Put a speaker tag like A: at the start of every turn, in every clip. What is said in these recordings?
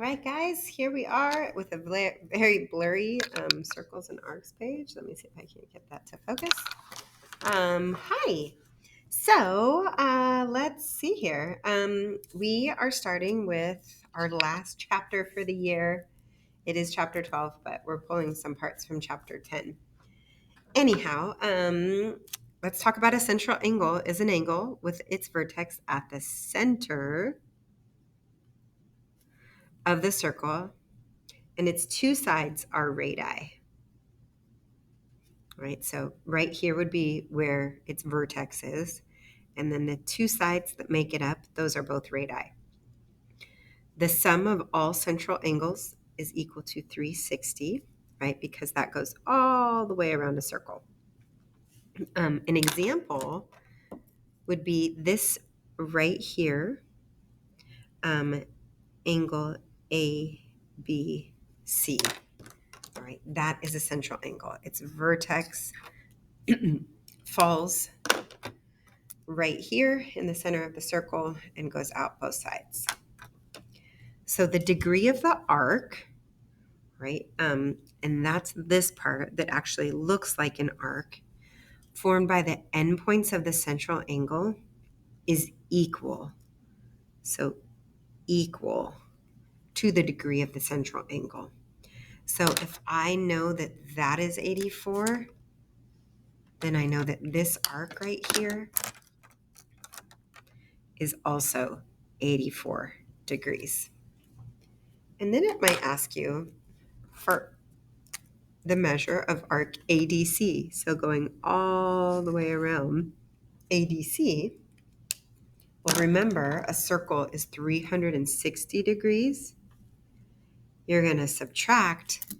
A: right, guys, here we are with a very blurry circles and arcs page. Let me see if I can get that to focus. Hi. So let's see here. We are starting with our last chapter for the year. It is chapter 12, but we're pulling some parts from chapter 10. Anyhow, let's talk about a central angle is an angle with its vertex at the center of the circle, and its two sides are radii. Right, so right here would be where its vertex is, and then the two sides that make it up, those are both radii. The sum of all central angles is equal to 360, right, because that goes all the way around a circle. An example would be this right here, angle ABC. All right, that is a central angle. Its vertex falls right here in the center of the circle and goes out both sides. So the degree of the arc, right, and that's this part that actually looks like an arc, formed by the endpoints of the central angle is equal. So equal to the degree of the central angle. So if I know that that is 84, then I know that this arc right here is also 84 degrees. And then it might ask you for the measure of arc ADC. So going all the way around ADC, well, remember a circle is 360 degrees. You're going to subtract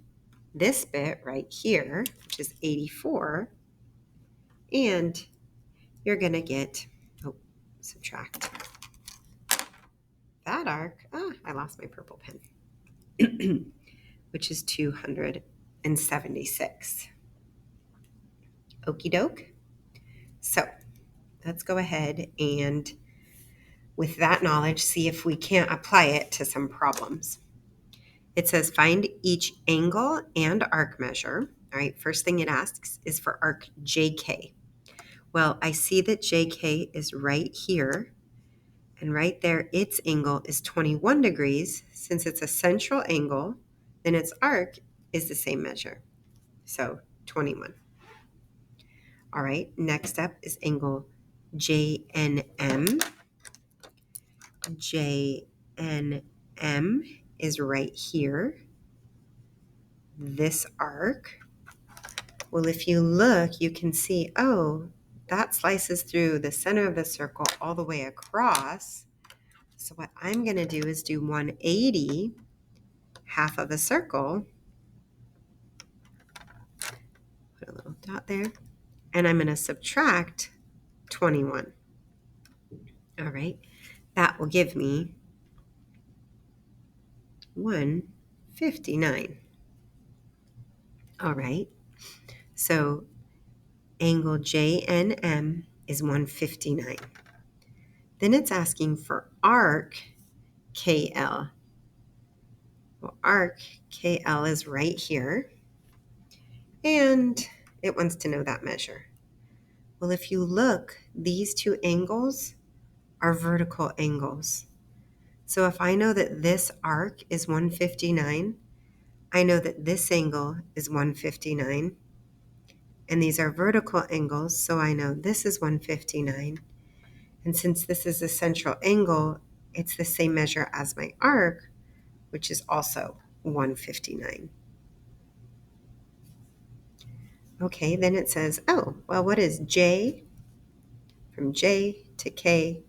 A: this bit right here, which is 84, and you're going to get, subtract that arc. I lost my purple pen, which is 276. Okie doke. So let's go ahead and, with that knowledge, see if we can't apply it to some problems. It says find each angle and arc measure. All right, first thing it asks is for arc JK. Well, I see that JK is right here, and right there its angle is 21 degrees. Since it's a central angle, then its arc is the same measure. So 21. All right, next up is angle JNM. JNM is right here. This arc. Well, if you look, you can see, that slices through the center of the circle all the way across. So what I'm going to do is do 180, half of a circle. Put a little dot there. And I'm going to subtract 21. All right. That will give me 159. All right. So angle JNM is 159. Then it's asking for arc KL. Well, arc KL is right here, and it wants to know that measure. Well, if you look, these two angles are vertical angles. So if I know that this arc is 159, I know that this angle is 159, and these are vertical angles, so I know this is 159. And since this is a central angle, it's the same measure as my arc, which is also 159. Okay, then it says, what is J from J to K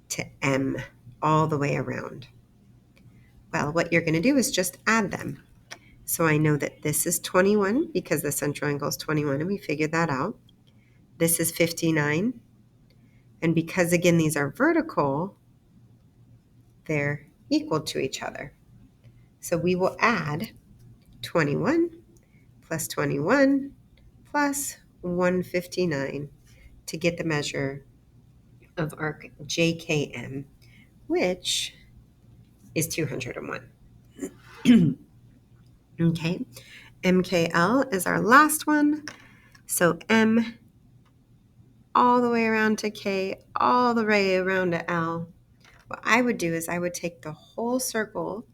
A: to M all the way around? Well, what you're going to do is just add them. So I know that this is 21 because the central angle is 21, and we figured that out. This is 59. And because, again, these are vertical, they're equal to each other. So we will add 21 plus 21 plus 159 to get the measure of arc JKM, which is 201. Okay, MKL is our last one. So M all the way around to K, all the way around to L. What I would do is I would take the whole circle,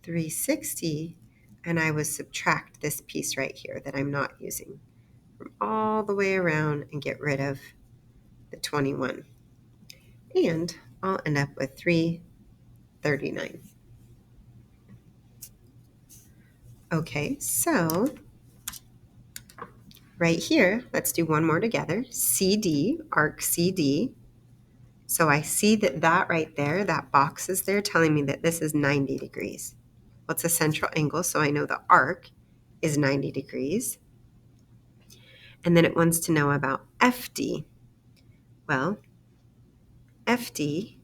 A: 360, and I would subtract this piece right here that I'm not using from all the way around and get rid of the 21. And I'll end up with 339. Okay, so right here, let's do one more together. CD, arc CD. So I see that right there, that box is there telling me that this is 90 degrees. Well, it's a central angle, so I know the arc is 90 degrees. And then it wants to know about FD. Well, FD,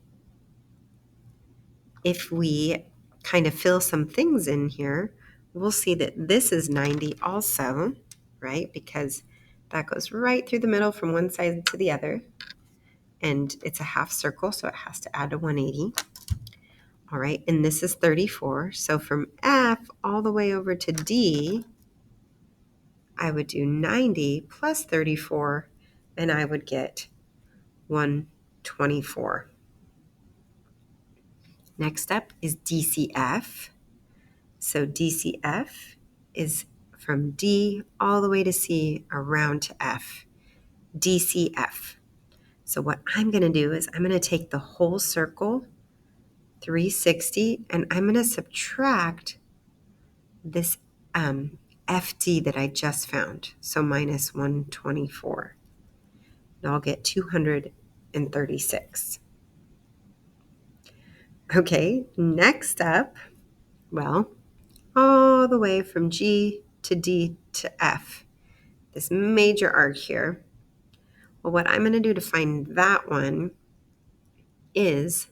A: if we kind of fill some things in here, we'll see that this is 90 also, right? Because that goes right through the middle from one side to the other. And it's a half circle, so it has to add to 180. All right, and this is 34. So from F all the way over to D, I would do 90 plus 34, and I would get 124. Next up is DCF. So DCF is from D all the way to C around to F. DCF. So what I'm going to do is I'm going to take the whole circle, 360, and I'm going to subtract this FD that I just found. So minus 124. And I'll get 236. Okay, next up, well, all the way from G to D to F, this major arc here. Well, what I'm going to do to find that one is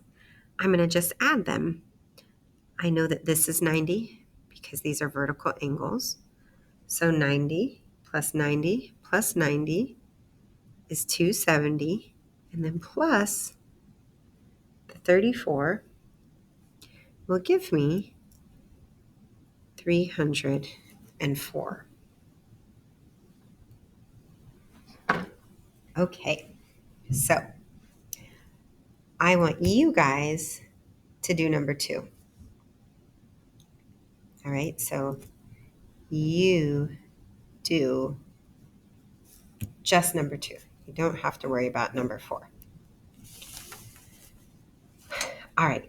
A: I'm going to just add them. I know that this is 90 because these are vertical angles. So 90 plus 90 plus 90 is 270. And then plus the 34 will give me 304. Okay, so I want you guys to do number 2. All right, so you do just number 2. You don't have to worry about number 4. All right,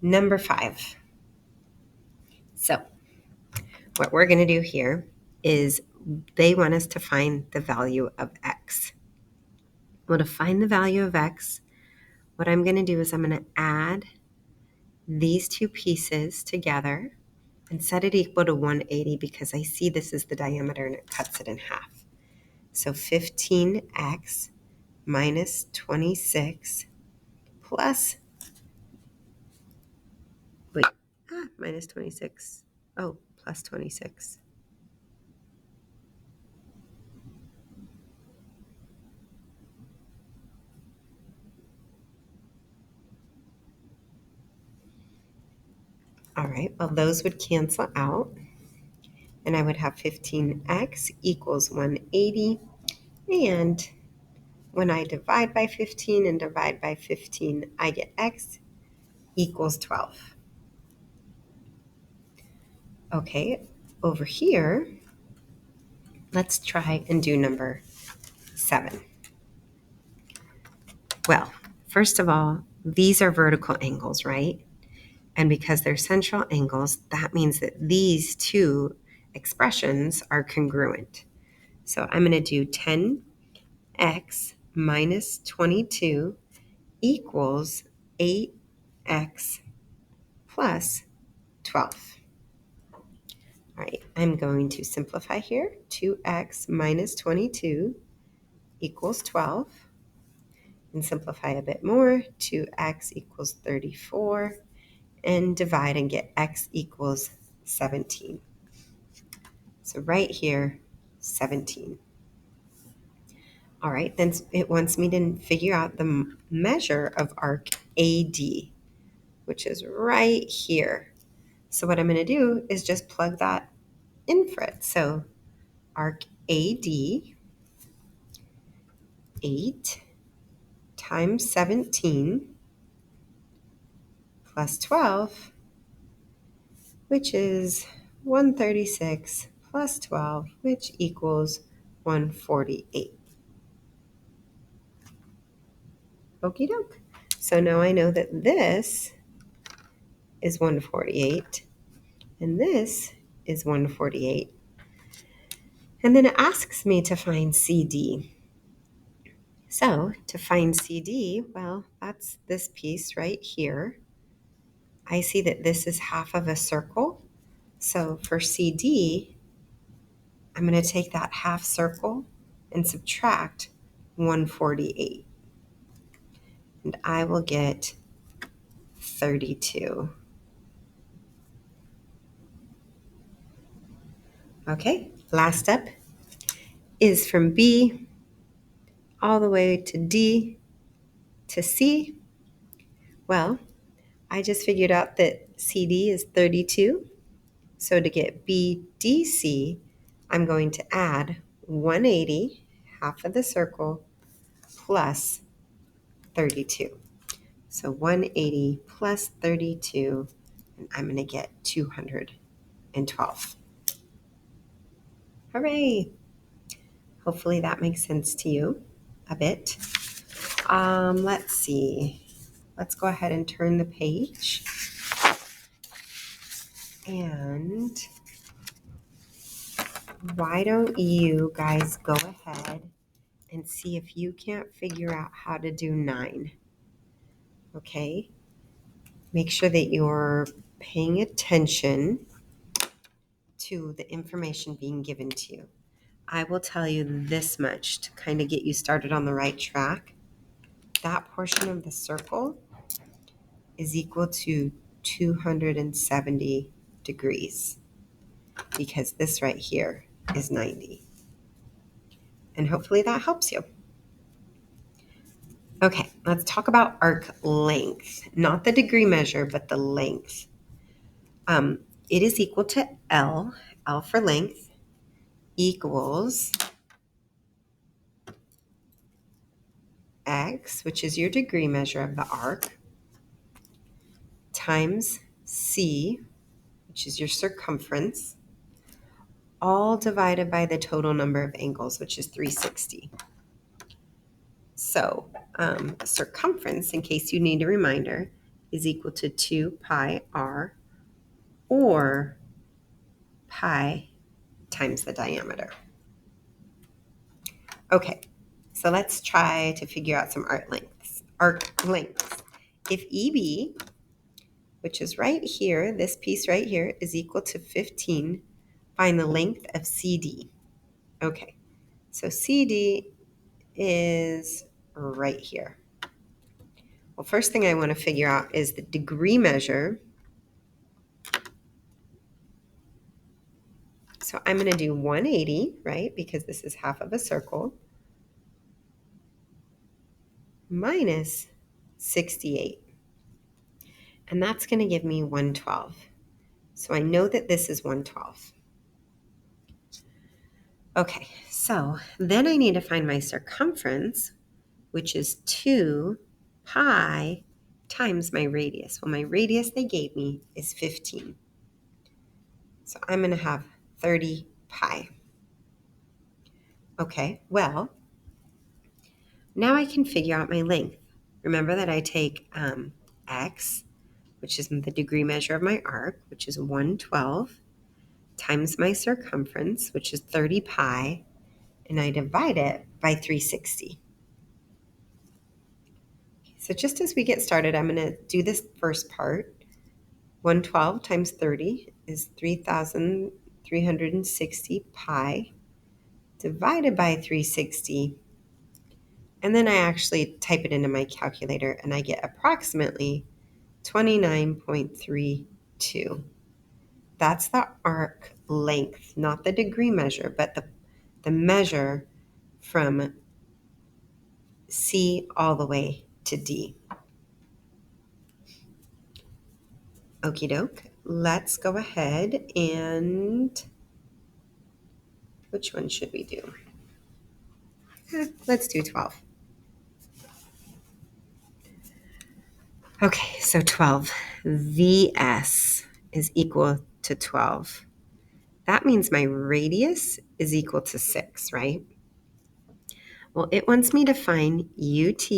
A: number 5. So what we're going to do here is they want us to find the value of x. Well, to find the value of x, what I'm going to do is I'm going to add these two pieces together and set it equal to 180 because I see this is the diameter and it cuts it in half. So 15x minus 26 plus, minus 26. Oh, plus 26. All right, well, those would cancel out. And I would have 15x equals 180. And when I divide by 15 and divide by 15, I get x equals 12. Okay, over here, let's try and do number 7. Well, first of all, these are vertical angles, right? And because they're central angles, that means that these two expressions are congruent. So I'm going to do 10x minus 22 equals 8x plus 12. All right, I'm going to simplify here. 2x minus 22 equals 12. And simplify a bit more. 2x equals 34. And divide and get x equals 17. So right here, 17. All right, then it wants me to figure out the measure of arc AD. which is right here. So what I'm going to do is just plug that in for it. So arc AD, 8 times 17 plus 12, which is 136 plus 12, which equals 148. Okie doke. So now I know that this is 148 and this is 148. And then it asks me to find CD. So to find CD, well, that's this piece right here. I see that this is half of a circle. So for CD, I'm going to take that half circle and subtract 148. And I will get 32. Okay, last step is from B all the way to D to C. Well, I just figured out that CD is 32. So to get BDC, I'm going to add 180, half of the circle, plus 32. So 180 plus 32, and I'm going to get 212. Hooray! Hopefully that makes sense to you a bit. Let's see. Let's go ahead and turn the page. And why don't you guys go ahead and see if you can't figure out how to do 9. Okay? Make sure that you're paying attention to the information being given to you. I will tell you this much to kind of get you started on the right track. That portion of the circle is equal to 270 degrees because this right here is 90. And hopefully that helps you. Okay, let's talk about arc length. Not the degree measure, but the length. It is equal to L for length, equals X, which is your degree measure of the arc, times C, which is your circumference, all divided by the total number of angles, which is 360. So circumference, in case you need a reminder, is equal to 2 pi r, or pi times the diameter. Okay, so let's try to figure out some arc lengths. If EB, which is right here, this piece right here, is equal to 15, find the length of CD. Okay, so CD is right here. Well, first thing I want to figure out is the degree measure. So I'm going to do 180, right, because this is half of a circle, minus 68. And that's going to give me 112. So I know that this is 112. Okay, so then I need to find my circumference, which is 2 pi times my radius. Well, my radius they gave me is 15. So I'm going to have 30 pi. Okay, well, now I can figure out my length. Remember that I take x, which is the degree measure of my arc, which is 112, times my circumference, which is 30 pi, and I divide it by 360. So just as we get started, I'm going to do this first part. 112 times 30 is 3,360 pi divided by 360. And then I actually type it into my calculator and I get approximately 29.32. That's the arc length, not the degree measure, but the measure from C all the way to D. Okie doke. Let's go ahead and which one should we do? Let's do 12. Okay, so 12. VS is equal to 12. That means my radius is equal to 6, right? Well, it wants me to find UT,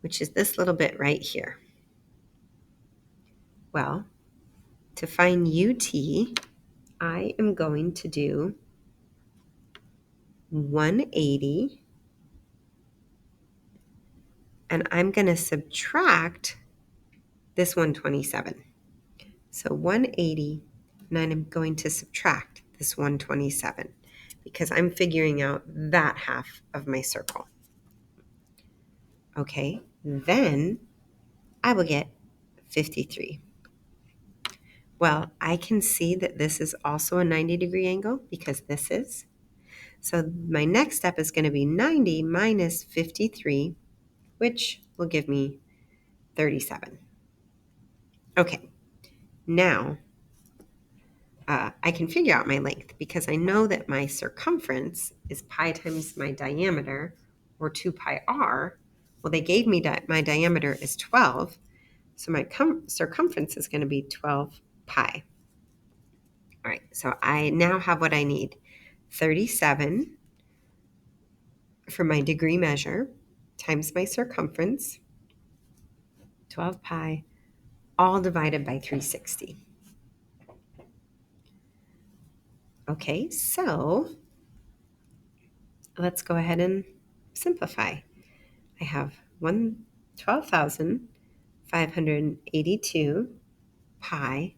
A: which is this little bit right here. Well, to find UT, I am going to do 180, and I'm going to subtract this 127. So 180, and I'm going to subtract this 127 because I'm figuring out that half of my circle. Okay, then I will get 53. Well, I can see that this is also a 90-degree angle because this is. So my next step is going to be 90 minus 53, which will give me 37. Okay, now I can figure out my length because I know that my circumference is pi times my diameter, or 2 pi r. Well, they gave me my diameter is 12, so my circumference is going to be 12 pi. All right, so I now have what I need. 37 for my degree measure times my circumference, 12 pi, all divided by 360. Okay, so let's go ahead and simplify. I have 12,582 pi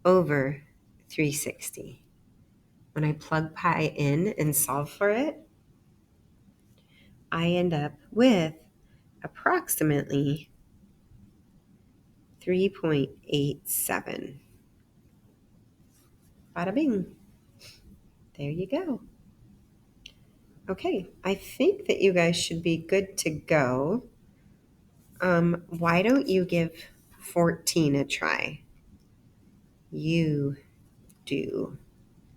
A: over 360. When I plug pi in and solve for it, I end up with approximately 3.87. Bada bing. There you go. Okay, I think that you guys should be good to go. Why don't you give 14 a try? You do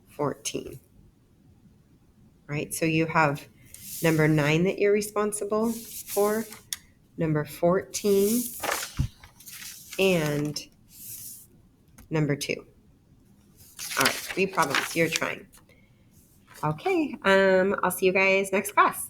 A: 14. Right, so you have number 9 that you're responsible for, number 14, and number 2. All right, 3 problems. You're trying. Okay, I'll see you guys next class.